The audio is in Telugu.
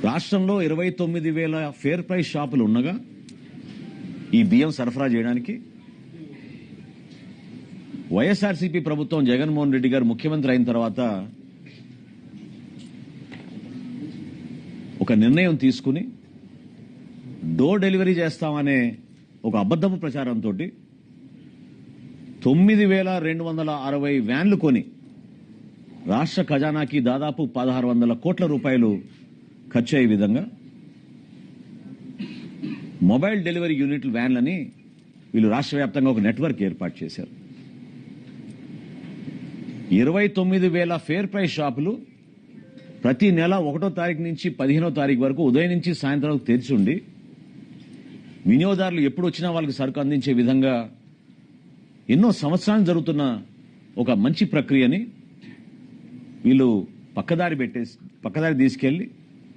రాష్ట్రంలో 29,000 ఫేర్ ప్రైస్ షాపులు ఉండగా ఈ బియ్యం సరఫరా చేయడానికి వైఎస్ఆర్సీపీ ప్రభుత్వం జగన్మోహన్ రెడ్డి గారు ముఖ్యమంత్రి అయిన తర్వాత ఒక నిర్ణయం తీసుకుని డోర్ డెలివరీ చేస్తామనే ఒక అబద్దపు ప్రచారంతో 9,260 వ్యాన్లు కొని రాష్ట్ర ఖజానాకి దాదాపు 1,600 కోట్ల రూపాయలు ఖర్చు అయ్యే విధంగా మొబైల్ డెలివరీ యూనిట్ల వ్యాన్లని వీళ్ళు రాష్ట్ర వ్యాప్తంగా ఒక నెట్వర్క్ ఏర్పాటు చేశారు. 29,000 ఫేర్ ప్రైస్ షాపులు ప్రతి నెల 1వ తారీఖు నుంచి 15వ తారీఖు వరకు ఉదయం నుంచి సాయంత్రం వరకు తెరిచి ఉండి వినియోగదారులు ఎప్పుడు వచ్చినా వాళ్ళకి సరుకు అందించే విధంగా ఎన్నో సంవత్సరాలు జరుగుతున్న ఒక మంచి ప్రక్రియని వీళ్ళు పక్కదారి తీసుకెళ్లి